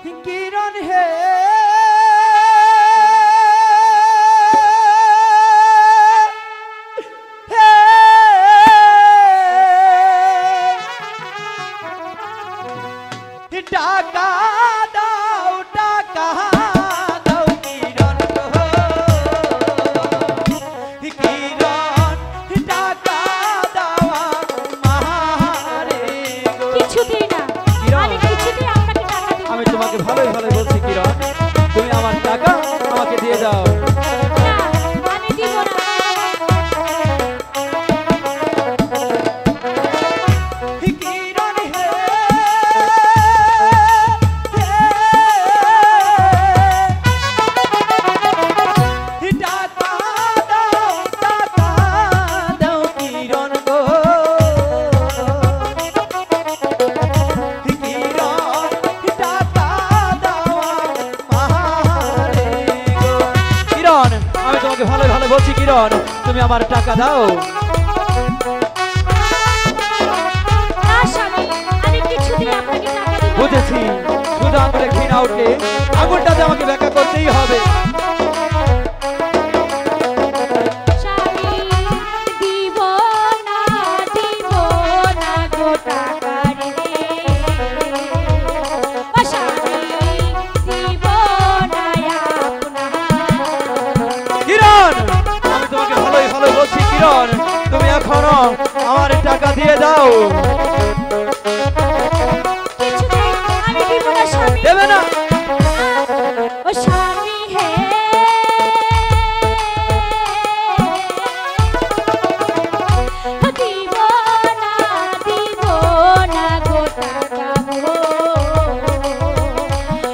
কিরণ হে টাকা দাও টাকা দাও কিরণ গো কিরণ টাকা দাও আমারে গো কিছুতেই না, আমি কিছুতেই আপনাকে টাকা দেব আমি না। তোমাকে ভালোই ভালোই বলছি কিরণ তুমি আমার টাকা আমাকে দিয়ে দাও না, আমি দিব না। কিরণ হে টাকা দাও কিরণ গো কিরণ টাকা দাও আমারে গো কিরণ আমি তোমাকে ভালোই ভালো বলছি কিরণ তুমি আমার টাকা দাও না স্বামী, আমি কিছুতেই আপনাকে টাকা দেব না। বুঝেছি শুধু আঙুলে ঘৃণা উঠে আঙুলটাতে আমাকে ব্যাখ্যা করতেই হবে স্বামী, দিব না গো টাকা রে। ও স্বামী, দিব না আপনার। কিরণ আমি তোমাকে ভালোই ভালো বলছি কিরণ তুমি এখনো আমার টাকা দিয়ে দাও কিছুতেই আমি দিব না স্বামী। দেবে না ও স্বামী হে দিব না গো টাকা গো।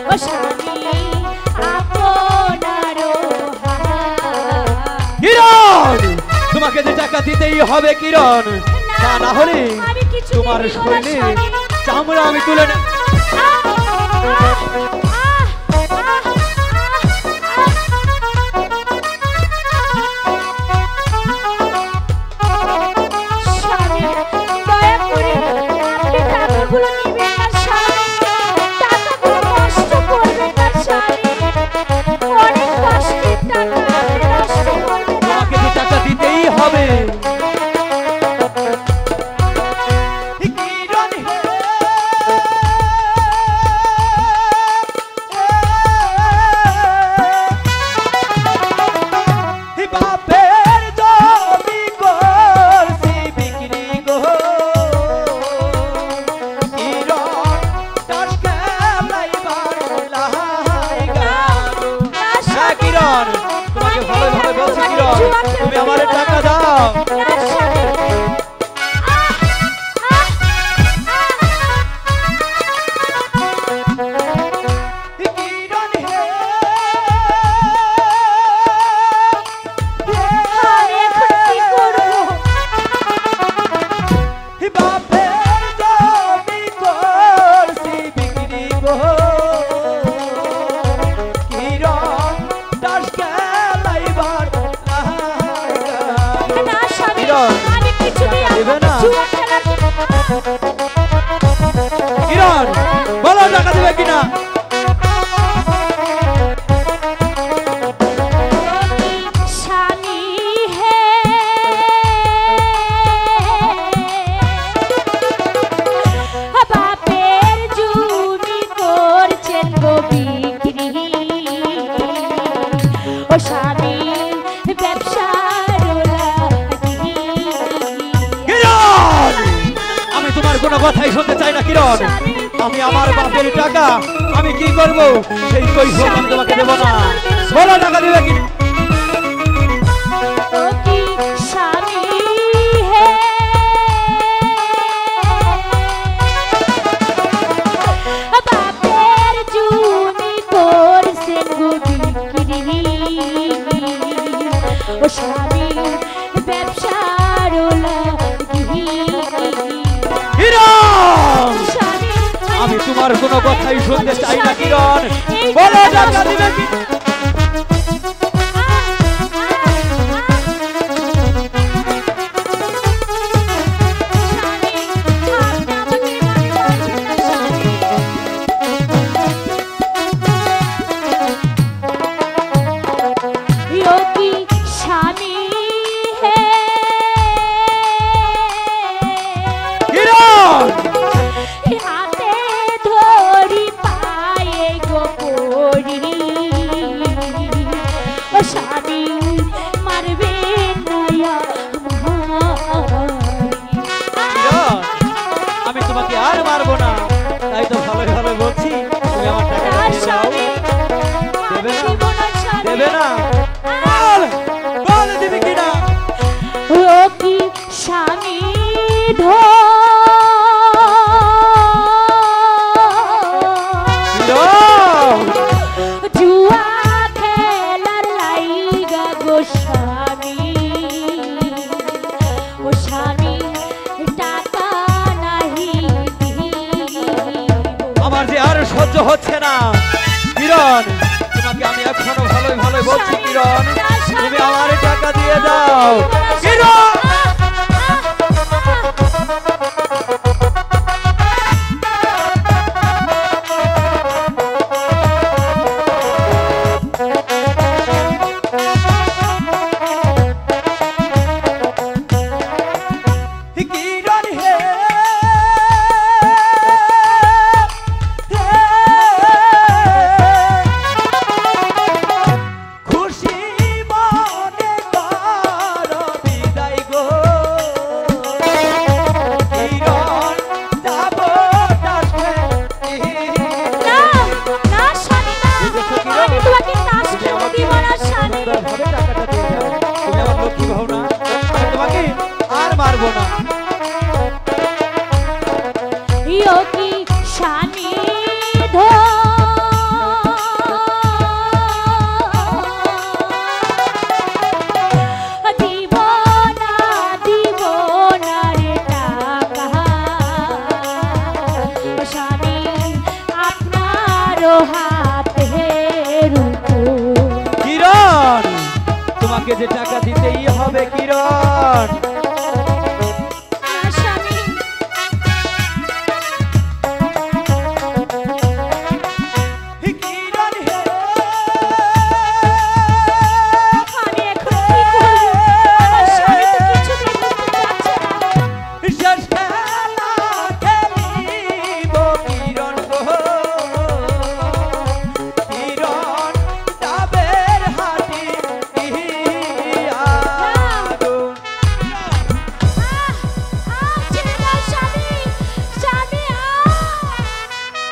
ও স্বামী আপনারও কিরণ তোমাকে যে টাকা দিতেই হবে কিরণ তা না হলে আমি কিছুতেই তোমার দিব না শরীরে স্বামী। চামড়া আমি তুলে নেব স্বামী, দয়া করে আপনি টাকাগুলো নিবেন না স্বামী। টাকাগুলো নষ্ট করবেন না স্বামী। অনেক কষ্টের টাকা, আপনি নষ্ট করবেন না। তোমাকে যে টাকা দিতেই হবে কিরণ হে বাপের জমি করছি বিক্রি গো কিরণ টাস খেলাইবার লাইগা গো। হ্যাঁ কিরণ তোমাকে ভালো ভালো বলছি কিরণ তুমি আমার টাকা দাও না স্বামী। কিরণ হে আমি এখন কি করবো? বাপের জমি করছি বিক্রি গো কিরণ টাস খেলাইবার লাইগা গো। না স্বামী, কিরণ, আমি কিছুতেই টাকা দেবে আপনাকে না? জুয়া খেলা কিরণ বলো টাকা দেবে কিনা স্বামী হে বাপের জমি করছেন গো বিক্রি। ও স্বামী ব্যবসার লাগি। কিরণ আমি তোমার কোনো কথাই শুনতে চাই না কিরণ আমি আমার বাপের টাকা আমি কি করব সেই কৈফিয়ত আমি তোমাকে দেব না বলো টাকা দিবে কি ও কি স্বামী হে বাপের জমি করছেন গো বিক্রি। ও স্বামী ব্যবসার লাগি। কিরণ স্বামী, আমি তোমার কোনো কথাই শুনতে চাই না কিরণ বলো টাকা দিবে কি দাও। জুয়া খেলার লাইগা গো স্বামী, ও স্বামী টাকা নাহি দিব। আমার যে আর সহ্য হচ্ছে না কিরণ, তোমাকে আমি এখনো ভালোই ভালোই বলছি কিরণ, তুমি আমার টাকা দিয়ে দাও কিরণ। কিরণ হে খুশি মনে কর বিদায় গো কিরণ যাব টাকে। না না স্বামী না, আমি তোমাকে টাকা দিব না স্বামী। ভাবে টাকাটা দিয়ে দাও, তুমি আমার লক্ষ্মী হও না, আমি তোমাকে আর মারবো না। ইয়ো কি স্বামী দিব না দিব না রে টাকা, স্বামী আপনার হাতের উপর। কিরণ তোমাকে যে টাকা দিতেই হবে কিরণ।